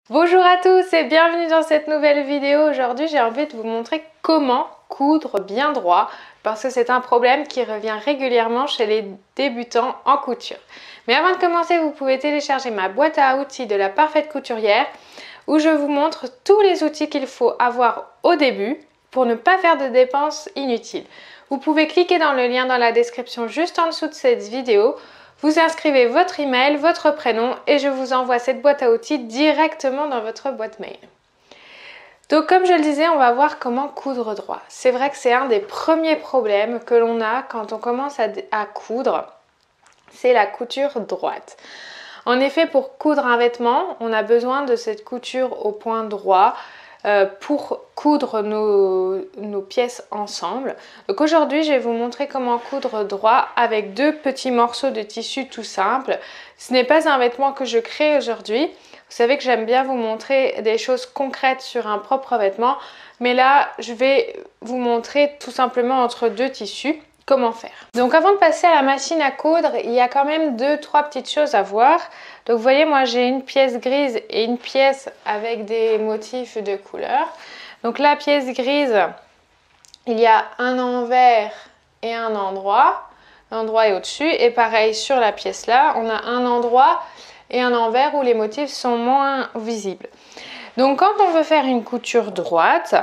Bonjour à tous et bienvenue dans cette nouvelle vidéo. Aujourd'hui j'ai envie de vous montrer comment coudre bien droit parce que c'est un problème qui revient régulièrement chez les débutants en couture. Mais avant de commencer, vous pouvez télécharger ma boîte à outils de la parfaite couturière où je vous montre tous les outils qu'il faut avoir au début pour ne pas faire de dépenses inutiles. Vous pouvez cliquer dans le lien dans la description juste en dessous de cette vidéo. Vous inscrivez votre email, votre prénom et je vous envoie cette boîte à outils directement dans votre boîte mail. Donc comme je le disais, on va voir comment coudre droit. C'est vrai que c'est un des premiers problèmes que l'on a quand on commence à coudre, c'est la couture droite. En effet, pour coudre un vêtement, on a besoin de cette couture au point droit pour coudre nos pièces ensemble. Donc aujourd'hui, je vais vous montrer comment coudre droit avec deux petits morceaux de tissu tout simples. Ce n'est pas un vêtement que je crée aujourd'hui. Vous savez que j'aime bien vous montrer des choses concrètes sur un propre vêtement. Mais là, je vais vous montrer tout simplement entre deux tissus comment faire. Donc avant de passer à la machine à coudre, il y a quand même trois petites choses à voir. Donc vous voyez, moi j'ai une pièce grise et une pièce avec des motifs de couleur. Donc la pièce grise, il y a un envers et un endroit. L'endroit est au-dessus et pareil sur la pièce là, on a un endroit et un envers où les motifs sont moins visibles. Donc quand on veut faire une couture droite,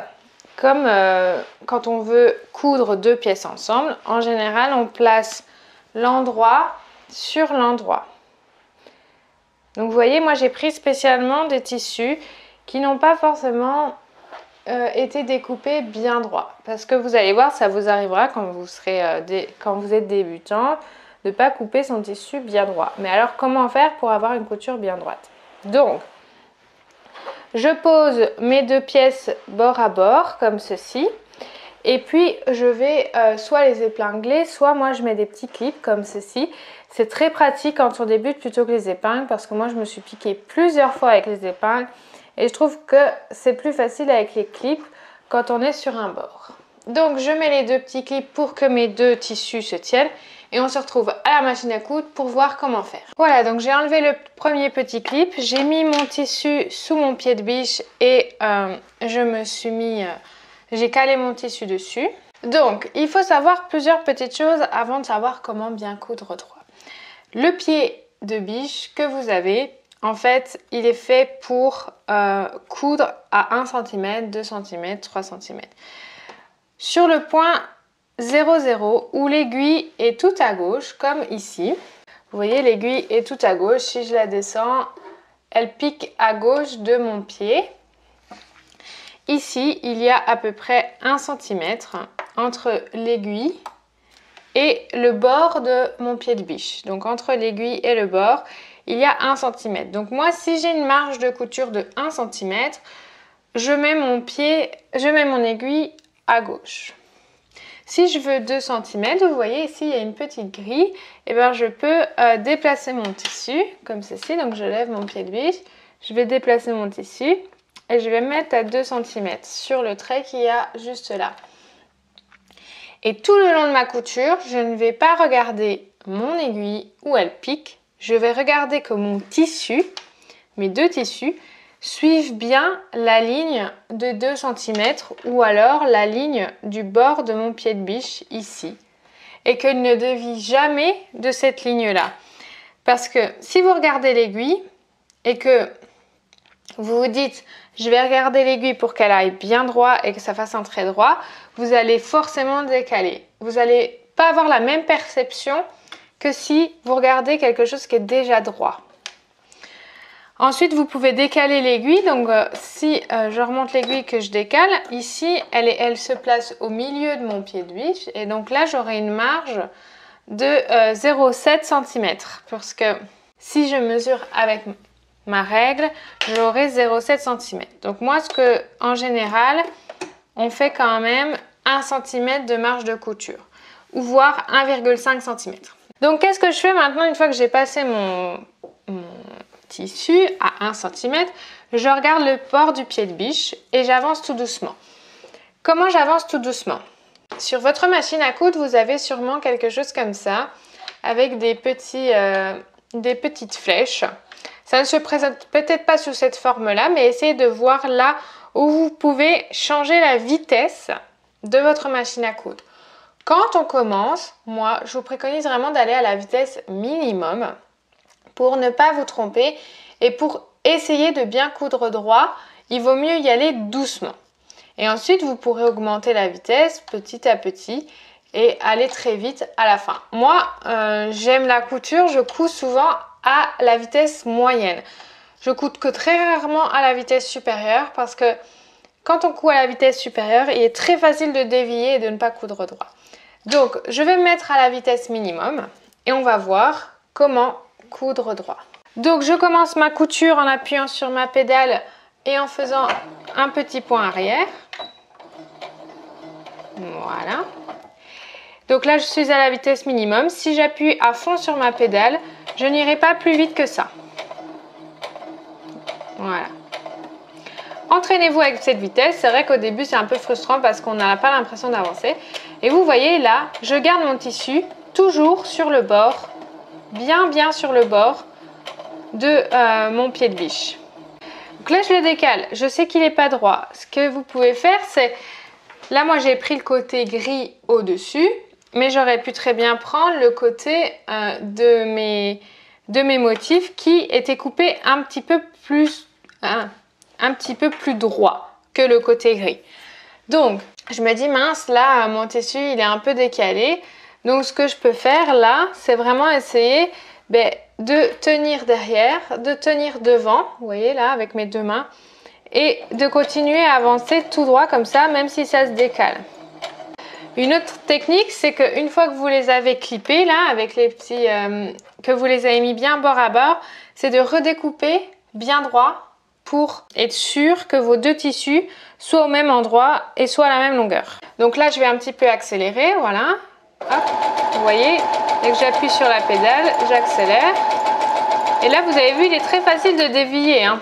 comme quand on veut coudre deux pièces ensemble, en général on place l'endroit sur l'endroit. Donc vous voyez, moi j'ai pris spécialement des tissus qui n'ont pas forcément été découpés bien droit. Parce que vous allez voir, ça vous arrivera quand vous êtes débutant de ne pas couper son tissu bien droit. Mais alors comment faire pour avoir une couture bien droite? Donc, je pose mes deux pièces bord à bord comme ceci. Et puis je vais soit les épingler, soit moi je mets des petits clips comme ceci. C'est très pratique quand on débute plutôt que les épingles parce que moi je me suis piquée plusieurs fois avec les épingles et je trouve que c'est plus facile avec les clips quand on est sur un bord. Donc je mets les deux petits clips pour que mes deux tissus se tiennent et on se retrouve à la machine à coudre pour voir comment faire. Voilà, donc j'ai enlevé le premier petit clip, j'ai mis mon tissu sous mon pied de biche et j'ai calé mon tissu dessus. Donc, il faut savoir plusieurs petites choses avant de savoir comment bien coudre droit. Le pied de biche que vous avez, en fait, il est fait pour coudre à 1 cm, 2 cm, 3 cm. Sur le point 0,0 où l'aiguille est tout à gauche, comme ici. Vous voyez, l'aiguille est tout à gauche. Si je la descends, elle pique à gauche de mon pied. Ici, il y a à peu près 1 cm entre l'aiguille et le bord de mon pied de biche. Donc entre l'aiguille et le bord, il y a 1 cm. Donc moi, si j'ai une marge de couture de 1 cm, je mets mon aiguille à gauche. Si je veux 2 cm, vous voyez ici, il y a une petite grille, et bien je peux déplacer mon tissu comme ceci. Donc je lève mon pied de biche, je vais déplacer mon tissu. Et je vais me mettre à 2 cm sur le trait qu'il y a juste là. Et tout le long de ma couture, je ne vais pas regarder mon aiguille où elle pique. Je vais regarder que mon tissu, mes deux tissus, suivent bien la ligne de 2 cm ou alors la ligne du bord de mon pied de biche ici. Et qu'elle ne dévie jamais de cette ligne-là. Parce que si vous regardez l'aiguille et que vous vous dites, je vais regarder l'aiguille pour qu'elle aille bien droit et que ça fasse un trait droit, vous allez forcément décaler. Vous n'allez pas avoir la même perception que si vous regardez quelque chose qui est déjà droit. Ensuite, vous pouvez décaler l'aiguille. Donc, si je remonte l'aiguille que je décale, ici, elle se place au milieu de mon pied de biche. Et donc là, j'aurai une marge de 0,7 cm. Parce que si je mesure avec ma règle, j'aurai 0,7 cm. Donc moi, en général, on fait quand même 1 cm de marge de couture, ou voire 1,5 cm. Donc qu'est-ce que je fais maintenant une fois que j'ai passé mon tissu à 1 cm? Je regarde le bord du pied de biche et j'avance tout doucement. Comment j'avance tout doucement? Sur votre machine à coudre, vous avez sûrement quelque chose comme ça, avec des petites flèches. Ça ne se présente peut-être pas sous cette forme-là, mais essayez de voir là où vous pouvez changer la vitesse de votre machine à coudre. Quand on commence, moi, je vous préconise vraiment d'aller à la vitesse minimum pour ne pas vous tromper et pour essayer de bien coudre droit, il vaut mieux y aller doucement. Et ensuite, vous pourrez augmenter la vitesse petit à petit et aller très vite à la fin. Moi, j'aime la couture, je couds souvent à la vitesse moyenne. Je couds que très rarement à la vitesse supérieure parce que quand on coud à la vitesse supérieure, il est très facile de dévier et de ne pas coudre droit. Donc, je vais me mettre à la vitesse minimum et on va voir comment coudre droit. Donc, je commence ma couture en appuyant sur ma pédale et en faisant un petit point arrière. Voilà. Donc là, je suis à la vitesse minimum. Si j'appuie à fond sur ma pédale, je n'irai pas plus vite que ça. Voilà. Entraînez-vous avec cette vitesse. C'est vrai qu'au début, c'est un peu frustrant parce qu'on n'a pas l'impression d'avancer. Et vous voyez là, je garde mon tissu toujours sur le bord, bien sur le bord de mon pied de biche. Donc là, je le décale. Je sais qu'il n'est pas droit. Ce que vous pouvez faire, c'est... Là, moi, j'ai pris le côté gris au-dessus, mais j'aurais pu très bien prendre le côté de mes motifs qui étaient coupés un petit peu plus droit que le côté gris. Donc, je me dis, mince, là, mon tissu, il est un peu décalé. Donc, ce que je peux faire, là, c'est vraiment essayer de tenir derrière, de tenir devant, vous voyez, là, avec mes deux mains, et de continuer à avancer tout droit comme ça, même si ça se décale. Une autre technique, c'est qu'une fois que vous les avez clippés, là, avec les petits... que vous les avez mis bien bord à bord, c'est de redécouper bien droit pour être sûr que vos deux tissus soient au même endroit et soient à la même longueur. Donc là, je vais un petit peu accélérer, voilà. Hop, vous voyez, dès que j'appuie sur la pédale, j'accélère. Et là, vous avez vu, il est très facile de dévier, hein.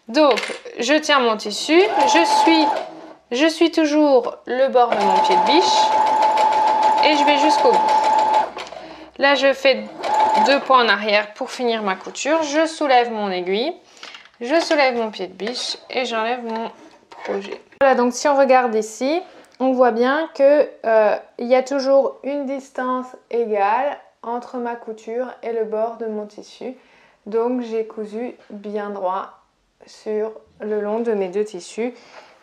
Donc, je tiens mon tissu, je suis toujours le bord de mon pied de biche et je vais jusqu'au bout. Là, je fais 2 pas en arrière pour finir ma couture. Je soulève mon aiguille, je soulève mon pied de biche et j'enlève mon projet. Voilà, donc si on regarde ici, on voit bien qu'il y a toujours une distance égale entre ma couture et le bord de mon tissu. Donc, j'ai cousu bien droit sur le long de mes deux tissus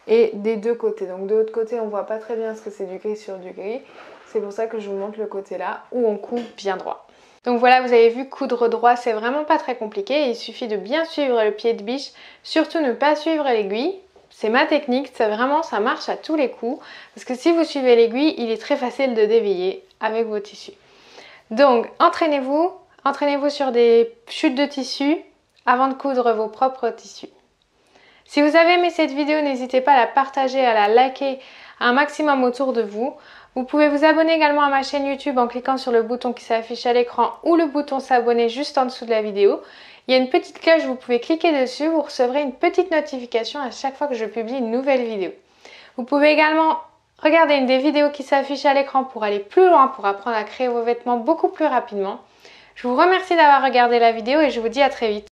et des deux côtés. Donc de l'autre côté, on voit pas très bien parce que c'est du gris sur du gris. C'est pour ça que je vous montre le côté là où on coud bien droit. Donc voilà, vous avez vu, coudre droit, c'est vraiment pas très compliqué. Il suffit de bien suivre le pied de biche, surtout ne pas suivre l'aiguille. C'est ma technique, ça marche à tous les coups. Parce que si vous suivez l'aiguille, il est très facile de dévier avec vos tissus. Donc entraînez-vous sur des chutes de tissu avant de coudre vos propres tissus. Si vous avez aimé cette vidéo, n'hésitez pas à la partager, à la liker un maximum autour de vous. Vous pouvez vous abonner également à ma chaîne YouTube en cliquant sur le bouton qui s'affiche à l'écran ou le bouton s'abonner juste en dessous de la vidéo. Il y a une petite cloche, vous pouvez cliquer dessus, vous recevrez une petite notification à chaque fois que je publie une nouvelle vidéo. Vous pouvez également regarder une des vidéos qui s'affiche à l'écran pour aller plus loin, pour apprendre à créer vos vêtements beaucoup plus rapidement. Je vous remercie d'avoir regardé la vidéo et je vous dis à très vite.